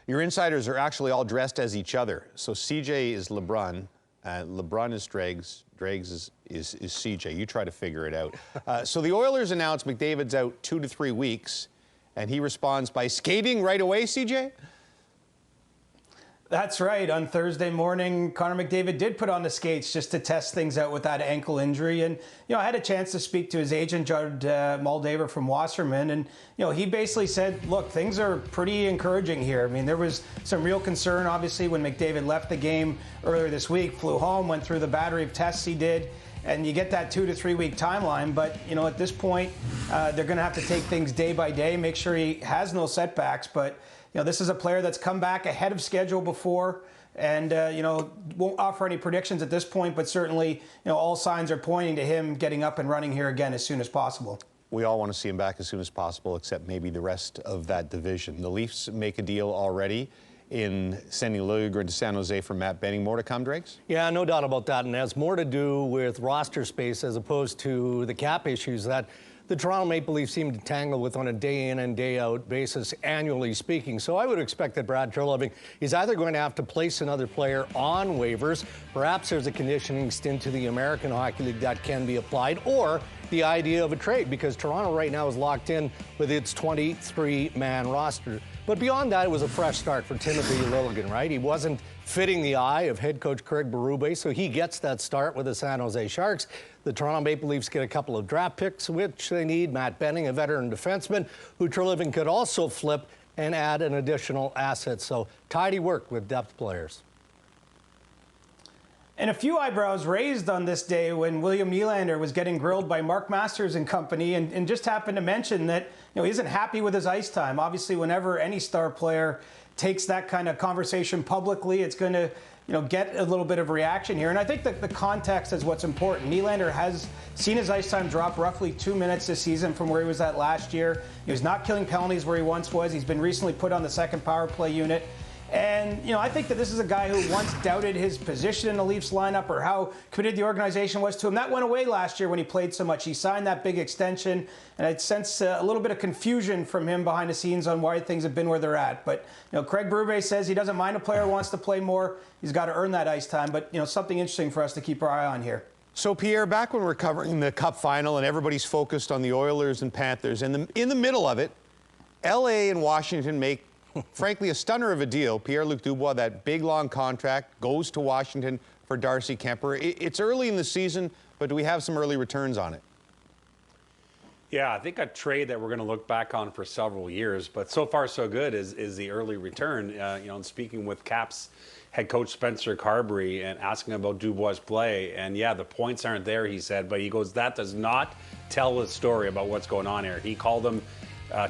Your insiders are actually all dressed as each other. So CJ is LeBron, LeBron is Dregs, Dregs is CJ. You try to figure it out. So the Oilers announced McDavid's out 2 to 3 weeks, and he responds by skating right away, CJ? That's right. On Thursday morning, Connor McDavid did put on the skates just to test things out with that ankle injury. And, I had a chance to speak to his agent, Judd Moldaver from Wasserman. And, he basically said, look, things are pretty encouraging here. I mean, there was some real concern, obviously, when McDavid left the game earlier this week, flew home, went through the battery of tests he did. And you get that 2 to 3 week timeline. But, at this point, they're going to have to take things day by day, make sure he has no setbacks. But, this is a player that's come back ahead of schedule before and, won't offer any predictions at this point, but certainly, all signs are pointing to him getting up and running here again as soon as possible. We all want to see him back as soon as possible, except maybe the rest of that division. The Leafs make a deal already in sending Liljegren to San Jose for Matt Benning. More to come, Drakes? Yeah, no doubt about that, and it has more to do with roster space as opposed to the cap issues that the Toronto Maple Leafs seem to tangle with on a day-in and day-out basis, annually speaking. So I would expect that Brad Treliving is either going to have to place another player on waivers, perhaps there's a conditioning stint to the American Hockey League that can be applied, or the idea of a trade, because Toronto right now is locked in with its 23-man roster. But beyond that, it was a fresh start for Timothy Liljegren, right? He wasn't fitting the eye of head coach Craig Berube, so he gets that start with the San Jose Sharks. The Toronto Maple Leafs get a couple of draft picks, which they need. Matt Benning, a veteran defenseman, who Treliving could also flip and add an additional asset. So tidy work with depth players. And a few eyebrows raised on this day when William Nylander was getting grilled by Mark Masters and company, and just happened to mention that he isn't happy with his ice time. Obviously, whenever any star player takes that kind of conversation publicly, it's going to get a little bit of reaction here. And I think that the context is what's important. Nylander has seen his ice time drop roughly 2 minutes this season from where he was at last year. He was not killing penalties where he once was. He's been recently put on the second power play unit. And, I think that this is a guy who once doubted his position in the Leafs lineup or how committed the organization was to him. That went away last year when he played so much. He signed that big extension, and I'd sense a little bit of confusion from him behind the scenes on why things have been where they're at. But, Craig Berube says he doesn't mind a player who wants to play more. He's got to earn that ice time. But, something interesting for us to keep our eye on here. So, Pierre, back when we're covering the Cup final and everybody's focused on the Oilers and Panthers, and in the middle of it, L.A. and Washington make frankly, a stunner of a deal. PierreLuc Dubois, that big, long contract, goes to Washington for Dubois-Kuemper. It's early in the season, but do we have some early returns on it? Yeah, I think a trade that we're going to look back on for several years, but so far so good is the early return. And speaking with Caps head coach Spencer Carberry and asking about Dubois' play, and yeah, the points aren't there, he said, but he goes, that does not tell the story about what's going on here. He called them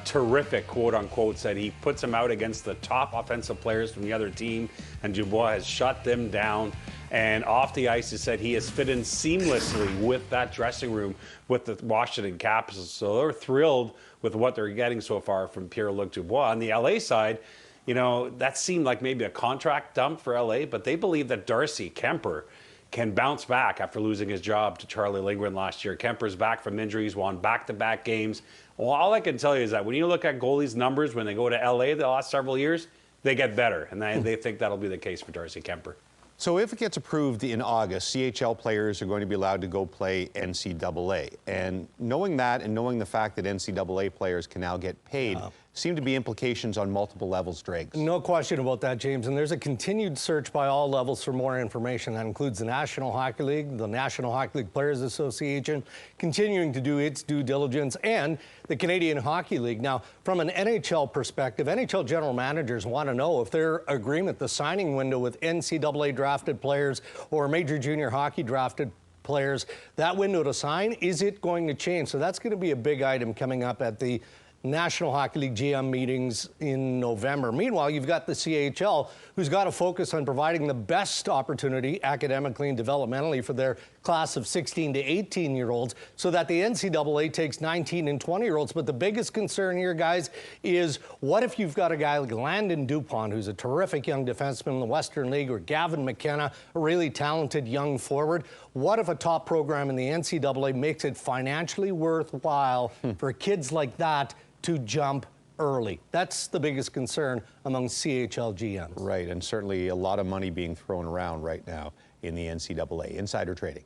terrific, quote unquote, said he puts them out against the top offensive players from the other team, and Dubois has shut them down. And off the ice, he said he has fit in seamlessly with that dressing room with the Washington Capitals. So they're thrilled with what they're getting so far from PierreLuc Dubois. On the LA side, that seemed like maybe a contract dump for LA, but they believe that Dubois-Kuemper can bounce back after losing his job to Charlie Lindgren last year. Kemper's back from injuries, won back-to-back games. Well, all I can tell you is that when you look at goalies' numbers when they go to LA the last several years, they get better, and they think that'll be the case for Dubois-Kuemper. So if it gets approved in August, CHL players are going to be allowed to go play NCAA. And knowing that and knowing the fact that NCAA players can now get paid seem to be implications on multiple levels, Drake. No question about that, James. And there's a continued search by all levels for more information. That includes the National Hockey League, the National Hockey League Players Association, continuing to do its due diligence, and the Canadian Hockey League. Now, from an NHL perspective, NHL general managers want to know if their agreement, the signing window with NCAA drafted players or major junior hockey drafted players, that window to sign, is it going to change? So that's going to be a big item coming up at the National Hockey League GM meetings in November. Meanwhile, you've got the CHL, who's got to focus on providing the best opportunity academically and developmentally for their class of 16 to 18-year-olds so that the NCAA takes 19 and 20-year-olds. But the biggest concern here, guys, is what if you've got a guy like Landon Dupont, who's a terrific young defenseman in the Western League, or Gavin McKenna, a really talented young forward? What if a top program in the NCAA makes it financially worthwhile for kids like that to jump early. That's the biggest concern among CHL GMs. Right, and certainly a lot of money being thrown around right now in the NCAA. Insider trading.